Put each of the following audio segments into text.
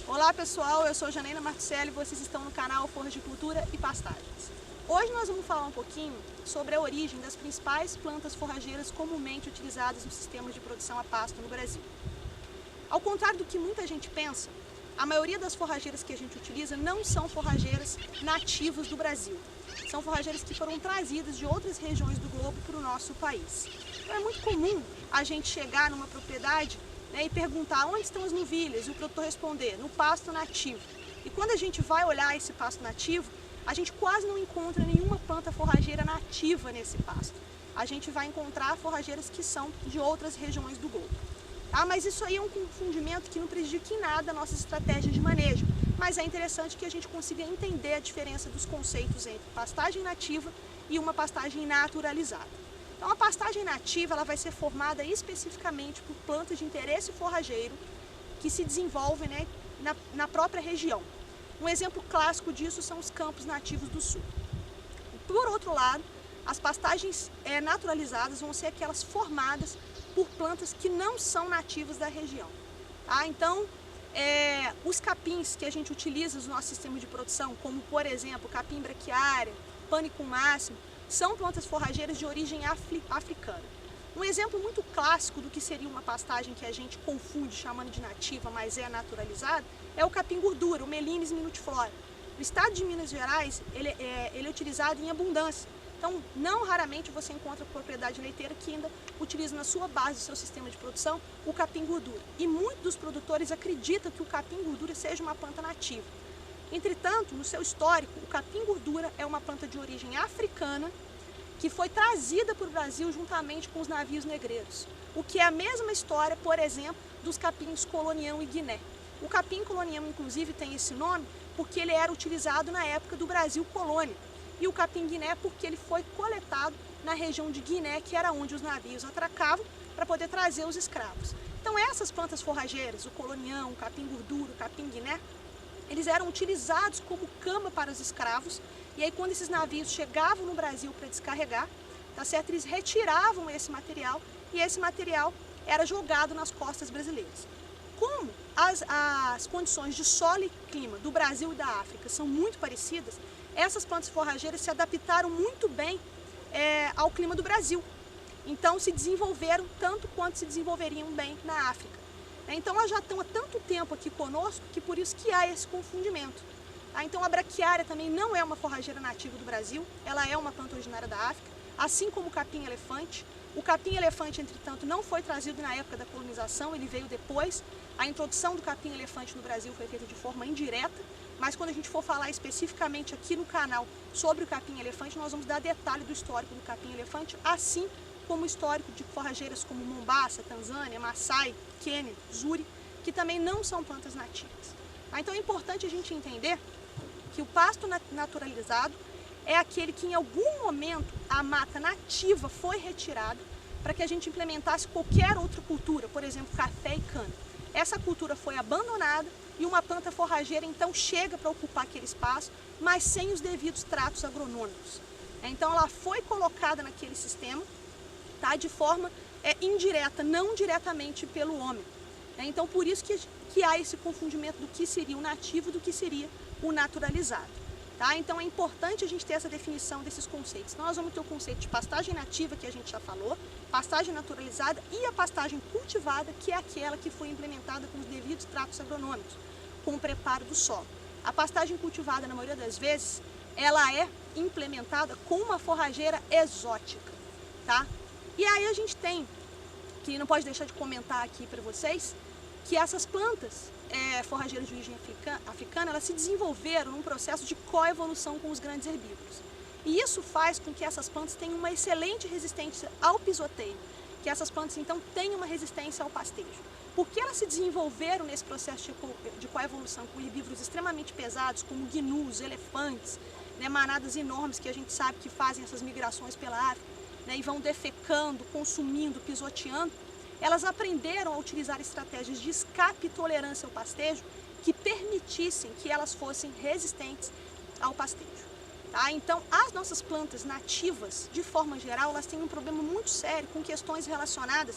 Olá pessoal, eu sou Janaína Martucelli e vocês estão no canal Forragicultura e Pastagens. Hoje nós vamos falar um pouquinho sobre a origem das principais plantas forrageiras comumente utilizadas nos sistemas de produção a pasto no Brasil. Ao contrário do que muita gente pensa, a maioria das forrageiras que a gente utiliza não são forrageiras nativas do Brasil. São forrageiras que foram trazidas de outras regiões do globo para o nosso país. Então é muito comum a gente chegar numa propriedade e perguntar onde estão as novilhas e o produtor responder no pasto nativo. E quando a gente vai olhar esse pasto nativo, a gente quase não encontra nenhuma planta forrageira nativa nesse pasto. A gente vai encontrar forrageiras que são de outras regiões do globo. Tá? Mas isso aí é um confundimento que não prejudica em nada a nossa estratégia de manejo. Mas é interessante que a gente consiga entender a diferença dos conceitos entre pastagem nativa e uma pastagem naturalizada. Então a pastagem nativa ela vai ser formada especificamente por plantas de interesse forrageiro que se desenvolvem na própria região. Um exemplo clássico disso são os campos nativos do sul. Por outro lado, as pastagens naturalizadas vão ser aquelas formadas por plantas que não são nativas da região. Tá? Então, os capins que a gente utiliza no nosso sistema de produção, como por exemplo capim braquiária, pânico máximo, são plantas forrageiras de origem africana. Um exemplo muito clássico do que seria uma pastagem que a gente confunde chamando de nativa, mas é naturalizada, é o capim gordura, o Melinis minutiflora. No estado de Minas Gerais, ele é utilizado em abundância. Então, não raramente você encontra propriedade leiteira que ainda utiliza na sua base do seu sistema de produção o capim gordura. E muitos dos produtores acreditam que o capim gordura seja uma planta nativa. Entretanto, no seu histórico, o capim gordura é uma planta de origem africana que foi trazida para o Brasil juntamente com os navios negreiros. O que é a mesma história, por exemplo, dos capins colonião e Guiné. O capim colonião, inclusive, tem esse nome porque ele era utilizado na época do Brasil colônia. E o capim guiné porque ele foi coletado na região de Guiné, que era onde os navios atracavam para poder trazer os escravos. Então essas plantas forrageiras, o colonião, o capim gordura, o capim guiné, eles eram utilizados como cama para os escravos, e aí quando esses navios chegavam no Brasil para descarregar, tá certo? Eles retiravam esse material e esse material era jogado nas costas brasileiras. Como as condições de solo e clima do Brasil e da África são muito parecidas, essas plantas forrageiras se adaptaram muito bem ao clima do Brasil. Então se desenvolveram tanto quanto se desenvolveriam bem na África. Então elas já estão há tanto tempo aqui conosco que por isso que há esse confundimento. Então a braquiária também não é uma forrageira nativa do Brasil, ela é uma planta originária da África, assim como o capim-elefante. O capim-elefante, entretanto, não foi trazido na época da colonização, ele veio depois. A introdução do capim-elefante no Brasil foi feita de forma indireta, mas quando a gente for falar especificamente aqui no canal sobre o capim-elefante, nós vamos dar detalhe do histórico do capim-elefante, assim como o histórico de forrageiras como Mombasa, Tanzânia, Maasai, Quênia, Zuri, que também não são plantas nativas. Então é importante a gente entender que o pasto naturalizado é aquele que em algum momento a mata nativa foi retirada para que a gente implementasse qualquer outra cultura, por exemplo, café e cana. Essa cultura foi abandonada e uma planta forrageira então chega para ocupar aquele espaço, mas sem os devidos tratos agronômicos. Então ela foi colocada naquele sistema, tá, de forma indireta, não diretamente pelo homem. Então por isso que há esse confundimento do que seria o nativo e do que seria o naturalizado. Tá? Então é importante a gente ter essa definição desses conceitos. Nós vamos ter o conceito de pastagem nativa, que a gente já falou, pastagem naturalizada e a pastagem cultivada, que é aquela que foi implementada com os devidos tratos agronômicos, com o preparo do solo. A pastagem cultivada, na maioria das vezes, ela é implementada com uma forrageira exótica. Tá? E aí a gente tem, que não pode deixar de comentar aqui para vocês, que essas plantas forrageiras de origem africana, elas se desenvolveram num processo de coevolução com os grandes herbívoros. E isso faz com que essas plantas tenham uma excelente resistência ao pisoteio, que essas plantas então tenham uma resistência ao pastejo. Porque elas se desenvolveram nesse processo de coevolução com herbívoros extremamente pesados, como gnus, elefantes, manadas enormes que a gente sabe que fazem essas migrações pela África, e vão defecando, consumindo, pisoteando. Elas aprenderam a utilizar estratégias de escape e tolerância ao pastejo que permitissem que elas fossem resistentes ao pastejo. Tá? Então, as nossas plantas nativas, de forma geral, elas têm um problema muito sério com questões relacionadas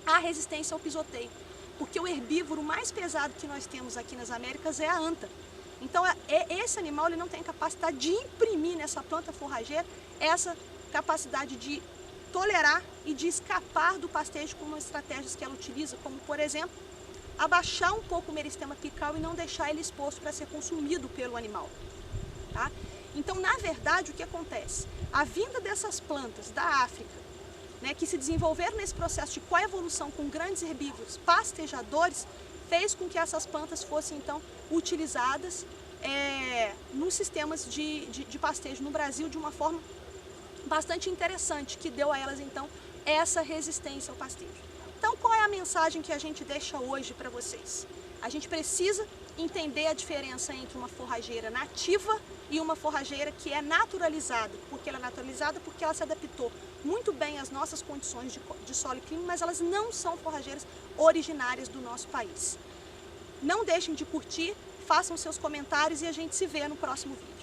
à resistência ao pisoteio. porque o herbívoro mais pesado que nós temos aqui nas Américas é a anta. Então, esse animal ele não tem capacidade de imprimir nessa planta forrageira essa capacidade de tolerar e de escapar do pastejo com estratégias que ela utiliza, como, por exemplo, abaixar um pouco o meristema apical e não deixar ele exposto para ser consumido pelo animal. Tá? Então, na verdade, o que acontece? A vinda dessas plantas da África, né, que se desenvolveram nesse processo de coevolução com grandes herbívoros pastejadores, fez com que essas plantas fossem, então, utilizadas nos sistemas de pastejo no Brasil de uma forma bastante interessante, que deu a elas, então, essa resistência ao pastejo. Então, qual é a mensagem que a gente deixa hoje para vocês? A gente precisa entender a diferença entre uma forrageira nativa e uma forrageira que é naturalizada. Por que ela é naturalizada? Porque ela se adaptou muito bem às nossas condições de solo e clima, mas elas não são forrageiras originárias do nosso país. Não deixem de curtir, façam seus comentários e a gente se vê no próximo vídeo.